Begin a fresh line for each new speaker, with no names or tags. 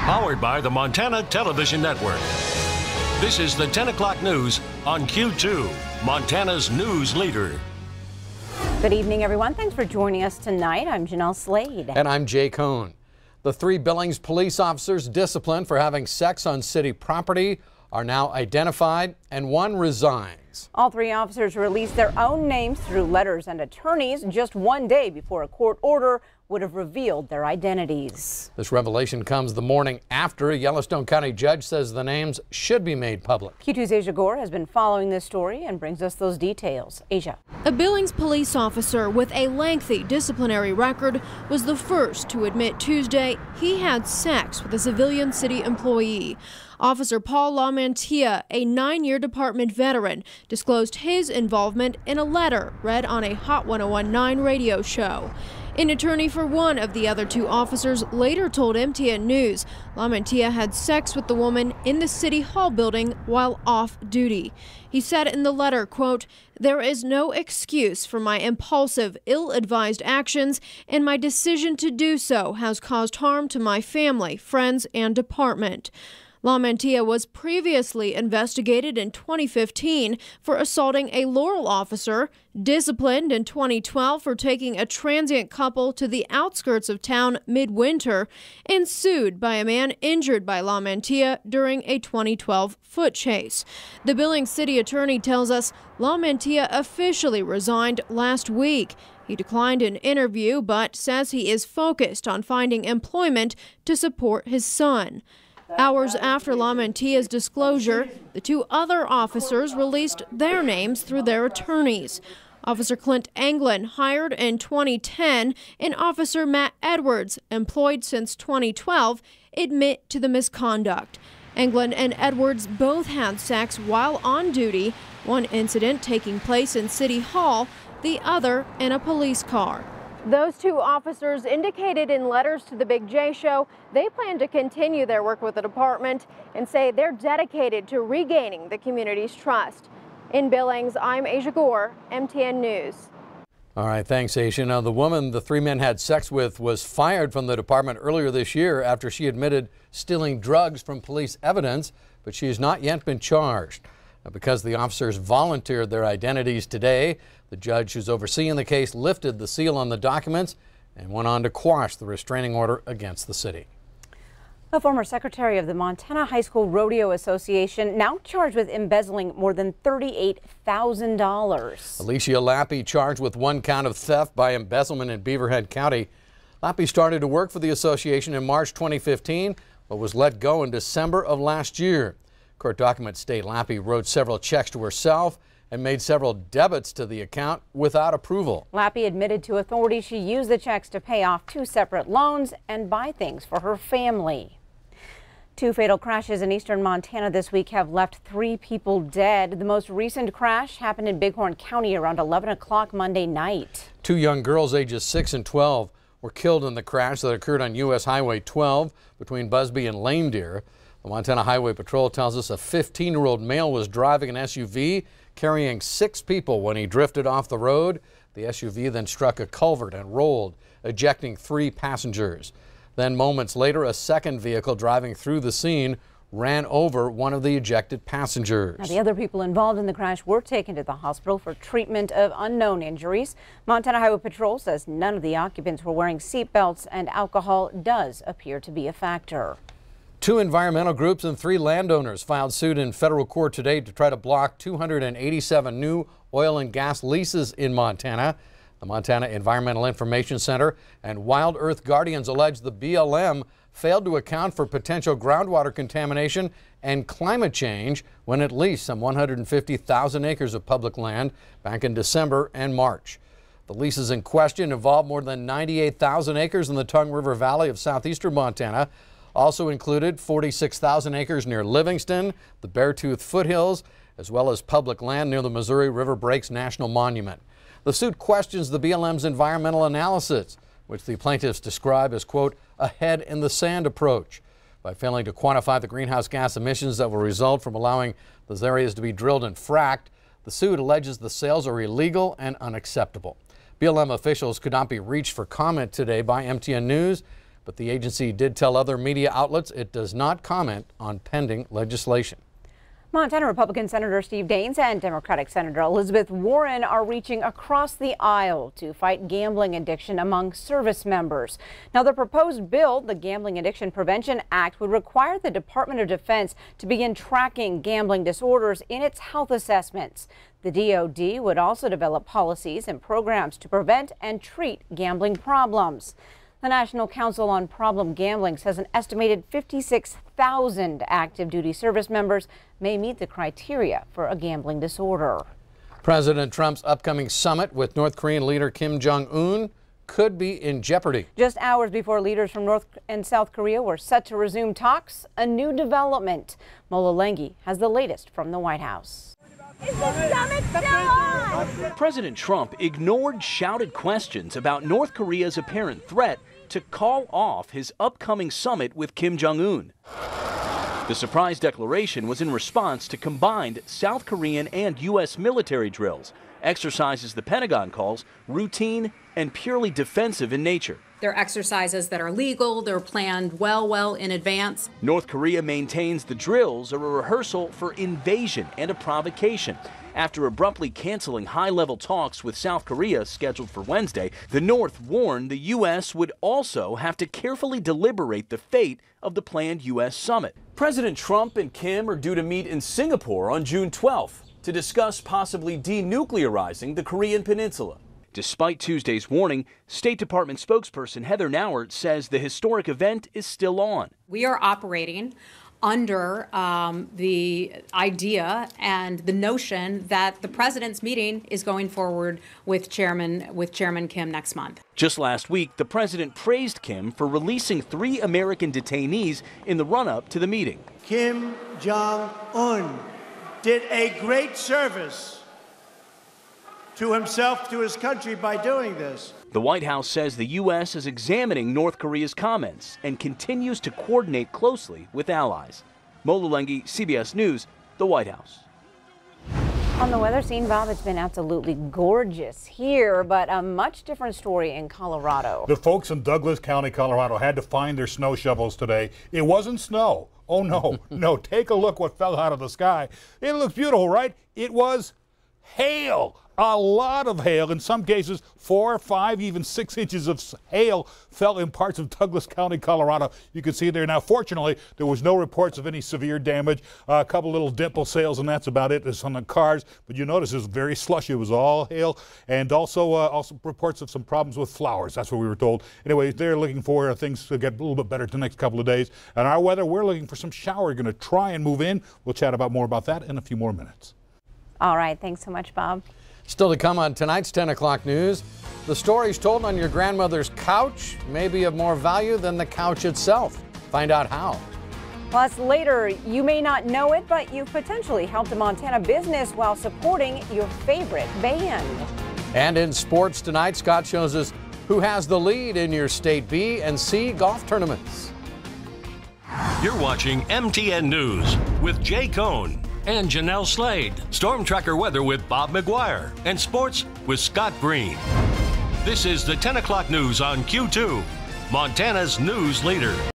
Powered by the Montana Television Network. This is the 10 o'clock news on Q2, Montana's news leader.
Good evening, everyone. Thanks for joining us tonight. I'm Jeanelle Slade.
And I'm Jay Cohn. The 3 Billings police officers disciplined for having sex on city property are now identified, and 1 resigns.
All 3 officers released their own names through letters and attorneys just 1 day before a court order would have revealed their identities.
This revelation comes the morning after a Yellowstone County judge says the names should be made public.
Q2's Asia Gore has been following this story and brings us those details. Asia.
A Billings police officer with a lengthy disciplinary record was the first to admit Tuesday he had sex with a civilian city employee. Officer Paul LaMantia, a 9-year department veteran, disclosed his involvement in a letter read on a Hot 1019 radio show. An attorney for one of the other 2 officers later told MTN News LaMantia had sex with the woman in the City Hall building while off duty. He said in the letter, quote, "There is no excuse for my impulsive, ill-advised actions, and my decision to do so has caused harm to my family, friends, and department." LaMantia was previously investigated in 2015 for assaulting a Laurel officer, disciplined in 2012 for taking a transient couple to the outskirts of town midwinter, and sued by a man injured by LaMantia during a 2012 foot chase. The Billings city attorney tells us LaMantia officially resigned last week. He declined an interview, but says he is focused on finding employment to support his son. Hours after LaMantia's disclosure, the 2 other officers released their names through their attorneys. Officer Clint Anglin, hired in 2010, and Officer Matt Edwards, employed since 2012, admit to the misconduct. Anglin and Edwards both had sex while on duty, one incident taking place in City Hall, the other in a police car. Those 2 officers indicated in letters to the Big J Show they plan to continue their work with the department and say they're dedicated to regaining the community's trust. In Billings, I'm Asia Gore, MTN News.
All right, thanks, Asia. Now, the woman the 3 men had sex with was fired from the department earlier this year after she admitted stealing drugs from police evidence, but she has not yet been charged. Now, because the officers volunteered their identities today, the judge who's overseeing the case lifted the seal on the documents and went on to quash the restraining order against the city.
A former secretary of the Montana High School Rodeo Association now charged with embezzling more than $38,000.
Alicia Lappy charged with 1 count of theft by embezzlement in Beaverhead County. Lappy started to work for the association in March 2015, but was let go in December of last year. Court documents state Lappy wrote several checks to herself and made several debits to the account without approval.
Lappy admitted to authorities she used the checks to pay off 2 separate loans and buy things for her family. 2 fatal crashes in eastern Montana this week have left 3 people dead. The most recent crash happened in Bighorn County around 11 o'clock Monday night.
2 young girls ages 6 and 12 were killed in the crash that occurred on U.S. Highway 12 between Busby and Lame Deer. The Montana Highway Patrol tells us a 15-year-old male was driving an SUV carrying 6 people when he drifted off the road. The SUV then struck a culvert and rolled, ejecting 3 passengers. Then moments later, a second vehicle driving through the scene ran over one of the ejected passengers.
Now, the other people involved in the crash were taken to the hospital for treatment of unknown injuries. Montana Highway Patrol says none of the occupants were wearing seatbelts, and alcohol does appear to be a factor.
2 environmental groups and 3 landowners filed suit in federal court today to try to block 287 new oil and gas leases in Montana. The Montana Environmental Information Center and Wild Earth Guardians allege the BLM failed to account for potential groundwater contamination and climate change when it leased some 150,000 acres of public land back in December and March. The leases in question involve more than 98,000 acres in the Tongue River Valley of southeastern Montana. Also included 46,000 acres near Livingston, the Beartooth foothills, as well as public land near the Missouri River Breaks National Monument. The suit questions the BLM's environmental analysis, which the plaintiffs describe as, quote, a head in the sand approach. By failing to quantify the greenhouse gas emissions that will result from allowing those areas to be drilled and fracked, the suit alleges the sales are illegal and unacceptable. BLM officials could not be reached for comment today by MTN News. but the agency did tell other media outlets it does not comment on pending legislation.
Montana Republican Senator Steve Daines and Democratic Senator Elizabeth Warren are reaching across the aisle to fight gambling addiction among service members. Now, the proposed bill, the Gambling Addiction Prevention Act, would require the Department of Defense to begin tracking gambling disorders in its health assessments. The DoD would also develop policies and programs to prevent and treat gambling problems. The National Council on Problem Gambling says an estimated 56,000 active duty service members may meet the criteria for a gambling disorder.
President Trump's upcoming summit with North Korean leader Kim Jong-un could be in jeopardy.
Just hours before leaders from North and South Korea were set to resume talks, a new development. Mola Lenghi has the latest from the White House.
Is the summit still on?
President Trump ignored shouted questions about North Korea's apparent threat to call off his upcoming summit with Kim Jong-un. The surprise declaration was in response to combined South Korean and U.S. military drills, exercises the Pentagon calls routine and purely defensive in nature.
They're exercises that are legal, they're planned well in advance.
North Korea maintains the drills are a rehearsal for invasion and a provocation. After abruptly canceling high-level talks with South Korea scheduled for Wednesday, the North warned the U.S. would also have to carefully deliberate the fate of the planned U.S. summit. President Trump and Kim are due to meet in Singapore on June 12th to discuss possibly denuclearizing the Korean peninsula. Despite Tuesday's warning, State Department spokesperson Heather Nauert says the historic event is still on.
We are operating under the idea and the notion that the president's meeting is going forward with Chairman Kim next month.
Just last week, the president praised Kim for releasing 3 American detainees in the run-up to the meeting.
Kim Jong-un did a great service to himself, to his country, by doing this.
The White House says the U.S. is examining North Korea's comments and continues to coordinate closely with allies. Mola Lenghi, CBS News, the White House.
On the weather scene, Bob, it's been absolutely gorgeous here, but a much different story in Colorado.
The folks in Douglas County, Colorado had to find their snow shovels today. It wasn't snow. Oh, no, no. Take a look what fell out of the sky. It looks beautiful, right? It was hail. A lot of hail. In some cases, 4, 5, even 6 inches of hail fell in parts of Douglas County, Colorado. You can see there now. Fortunately, there was no reports of any severe damage. A couple little dimple sails, and that's about it. It's on the cars, but you notice it was very slushy. It was all hail, and also reports of some problems with flowers. That's what we were told. Anyway, they're looking for things to get a little bit better the next couple of days. And our weather, we're looking for some shower. We're going to try and move in. We'll chat more about that in a few more minutes.
All right. Thanks so much, Bob.
Still to come on tonight's 10 o'clock news, the stories told on your grandmother's couch may be of more value than the couch itself. Find out how.
Plus, later, you may not know it, but you've potentially helped a Montana business while supporting your favorite band.
And in sports tonight, Scott shows us who has the lead in your State B and C golf tournaments.
You're watching MTN News with Jay Cohn and Jeanelle Slade. Storm Tracker weather with Bob McGuire. And sports with Scott Green. This is the 10 o'clock news on Q2, Montana's news leader.